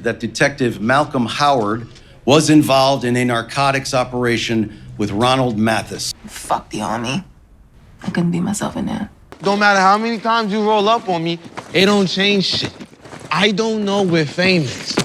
that Detective Malcolm Howard was involved in a narcotics operation with Ronald Mathis. Fuck the Army. I couldn't be myself in there. Don't matter how many times you roll up on me, it don't change shit. I don't know we're famous.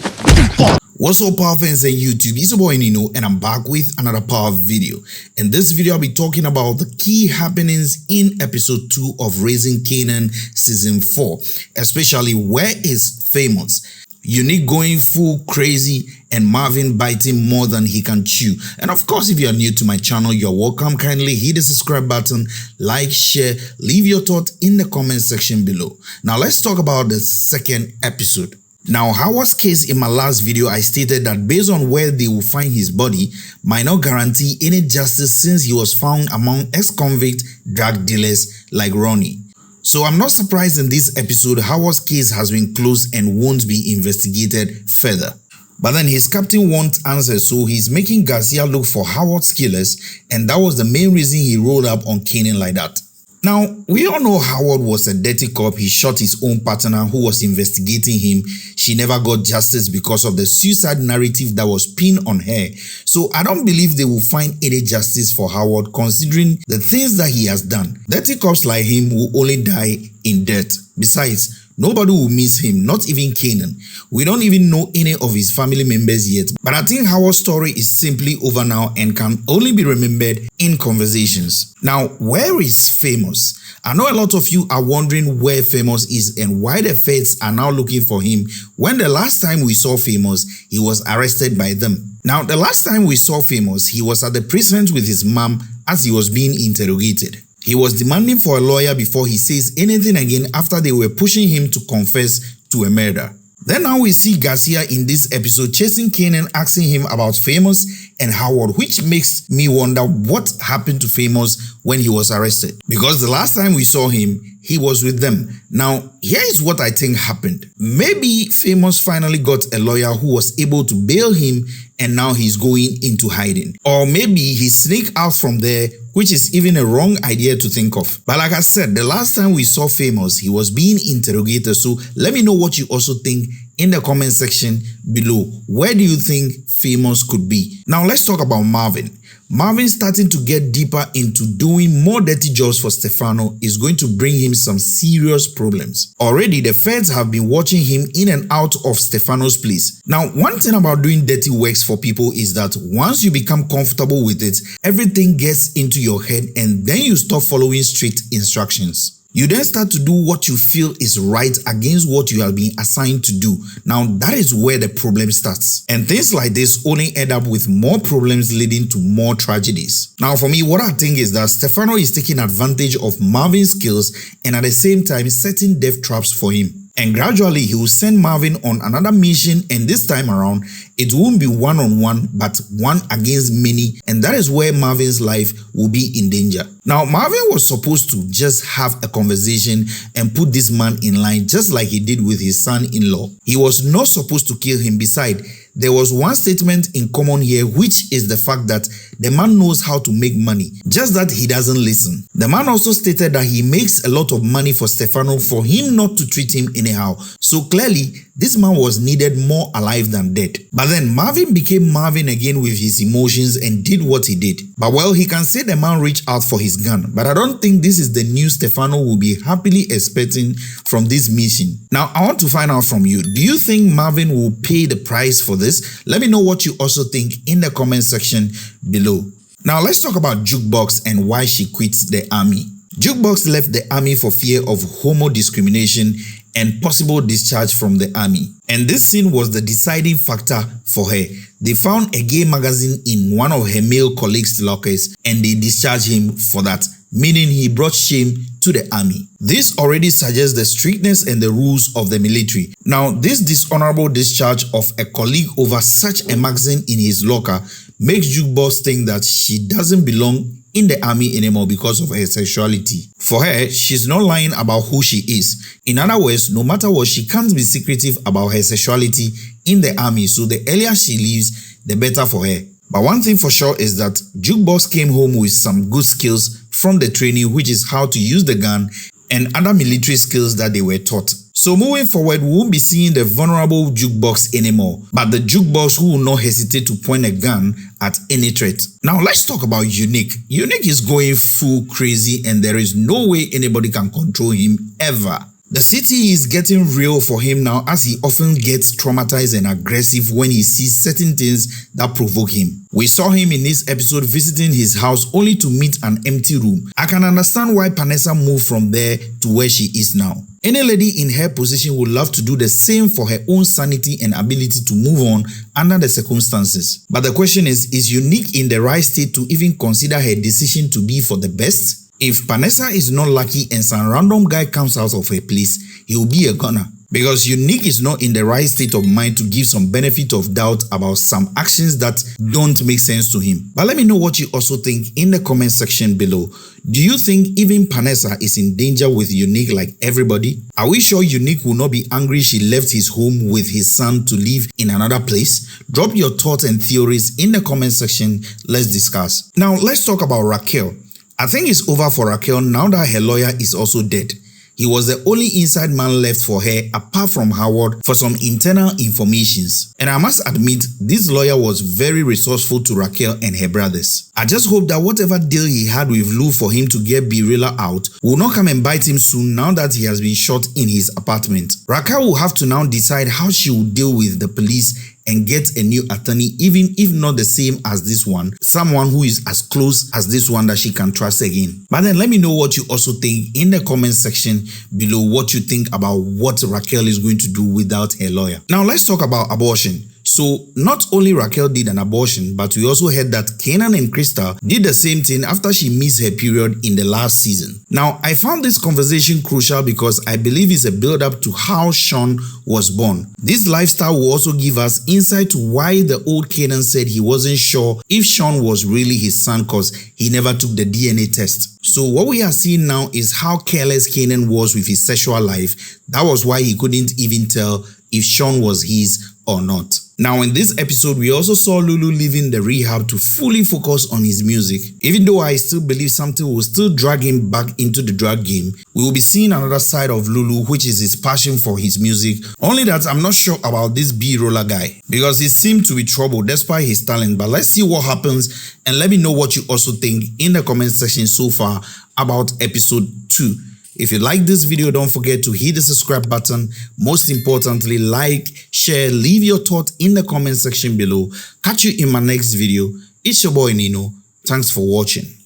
What's up, power fans and YouTube? It's your boy Nino, and I'm back with another power video. In this video, I'll be talking about the key happenings in episode 2 of Raising Canaan season 4, especially where is Famous, Unique going full crazy, and Marvin biting more than he can chew. And of course, if you are new to my channel, you're welcome. Kindly hit the subscribe button, like, share, leave your thoughts in the comment section below. Now let's talk about the second episode. Now, Howard's case in my last video, I stated that based on where they will find his body, might not guarantee any justice since he was found among ex-convict drug dealers like Ronnie. So I'm not surprised in this episode, Howard's case has been closed and won't be investigated further. But then his captain wants answers, so he's making Garcia look for Howard's killers, and that was the main reason he rolled up on Canaan like that. Now, we all know Howard was a dirty cop. He shot his own partner who was investigating him. She never got justice because of the suicide narrative that was pinned on her. So I don't believe they will find any justice for Howard considering the things that he has done. Dirty cops like him will only die in dirt. Besides, nobody will miss him, not even Canaan. We don't even know any of his family members yet. But I think Howard's story is simply over now and can only be remembered in conversations. Now, where is Famous? I know a lot of you are wondering where Famous is and why the feds are now looking for him when the last time we saw Famous, he was arrested by them. Now, the last time we saw Famous, he was at the precinct with his mom as he was being interrogated. He was demanding for a lawyer before he says anything again after they were pushing him to confess to a murder. Then now we see Garcia in this episode chasing Canaan, asking him about Famous and Howard, which makes me wonder what happened to Famous when he was arrested. Because the last time we saw him, he was with them. Now, here is what I think happened. Maybe Famous finally got a lawyer who was able to bail him and now he's going into hiding. Or maybe he sneaked out from there, which is even a wrong idea to think of. But like I said, the last time we saw Famous, he was being interrogated. So let me know what you also think in the comment section below. Where do you think Famous could be? Now let's talk about Marvin. Marvin starting to get deeper into doing more dirty jobs for Stefano is going to bring him some serious problems. Already, the feds have been watching him in and out of Stefano's place. Now, one thing about doing dirty works for people is that once you become comfortable with it, everything gets into your head and then you stop following strict instructions. You then start to do what you feel is right against what you have been assigned to do. Now, that is where the problem starts. And things like this only end up with more problems leading to more tragedies. Now, for me, what I think is that Stefano is taking advantage of Marvin's skills and at the same time setting death traps for him. And gradually, he will send Marvin on another mission, and this time around, it won't be one-on-one, but one against many, and that is where Marvin's life will be in danger. Now, Marvin was supposed to just have a conversation and put this man in line just like he did with his son-in-law. He was not supposed to kill him. Besides, there was one statement in common here, which is the fact that the man knows how to make money, just that he doesn't listen. The man also stated that he makes a lot of money for Stefano for him not to treat him anyhow. So clearly, this man was needed more alive than dead. But then Marvin became Marvin again with his emotions and did what he did. But well, he can say the man reached out for his gun. But I don't think this is the news Stefano will be happily expecting from this mission. Now, I want to find out from you. Do you think Marvin will pay the price for this? Let me know what you also think in the comment section below. Now, let's talk about Jukebox and why she quits the army. Jukebox left the army for fear of homo discrimination and possible discharge from the army. And this scene was the deciding factor for her. They found a gay magazine in one of her male colleagues' lockers and they discharged him for that, meaning he brought shame to the army. This already suggests the strictness and the rules of the military. Now, this dishonorable discharge of a colleague over such a magazine in his locker makes Jukebox think that she doesn't belong in the army anymore because of her sexuality. For her, she's not lying about who she is. In other words, no matter what, she can't be secretive about her sexuality in the army, so the earlier she leaves, the better for her. But one thing for sure is that Jukebox came home with some good skills from the training, which is how to use the gun and other military skills that they were taught. So moving forward, we won't be seeing the vulnerable Jukebox anymore, but the Jukebox who will not hesitate to point a gun at any threat. Now let's talk about Unique. Unique is going full crazy and there is no way anybody can control him ever. The city is getting real for him now as he often gets traumatized and aggressive when he sees certain things that provoke him. We saw him in this episode visiting his house only to meet an empty room. I can understand why Vanessa moved from there to where she is now. Any lady in her position would love to do the same for her own sanity and ability to move on under the circumstances. But the question is Unique in the right state to even consider her decision to be for the best? If Vanessa is not lucky and some random guy comes out of her place, he will be a goner. Because Unique is not in the right state of mind to give some benefit of doubt about some actions that don't make sense to him. But let me know what you also think in the comment section below. Do you think even Vanessa is in danger with Unique like everybody? Are we sure Unique will not be angry she left his home with his son to live in another place? Drop your thoughts and theories in the comment section. Let's discuss. Now let's talk about Raquel. I think it's over for Raquel now that her lawyer is also dead. He was the only inside man left for her apart from Howard for some internal informations. And I must admit, this lawyer was very resourceful to Raquel and her brothers. I just hope that whatever deal he had with Lou for him to get Birilla out will not come and bite him soon now that he has been shot in his apartment. Raquel will have to now decide how she will deal with the police and get a new attorney, even if not the same as this one, someone who is as close as this one that she can trust again. But then let me know what you also think in the comment section below, what you think about what Raquel is going to do without her lawyer. Now let's talk about abortion. So not only Raquel did an abortion, but we also heard that Kanan and Crystal did the same thing after she missed her period in the last season. Now I found this conversation crucial because I believe it's a build-up to how Sean was born. This lifestyle will also give us insight to why the old Kanan said he wasn't sure if Sean was really his son because he never took the DNA test. So what we are seeing now is how careless Kanan was with his sexual life. That was why he couldn't even tell if Sean was his or not. Now in this episode, we also saw Lulu leaving the rehab to fully focus on his music. Even though I still believe something will still drag him back into the drag game, we will be seeing another side of Lulu, which is his passion for his music. Only that I'm not sure about this B-roller guy because he seemed to be trouble despite his talent. But let's see what happens and let me know what you also think in the comment section so far about episode 2. If you like this video, don't forget to hit the subscribe button. Most importantly, like, share, leave your thoughts in the comment section below. Catch you in my next video. It's your boy Nino. Thanks for watching.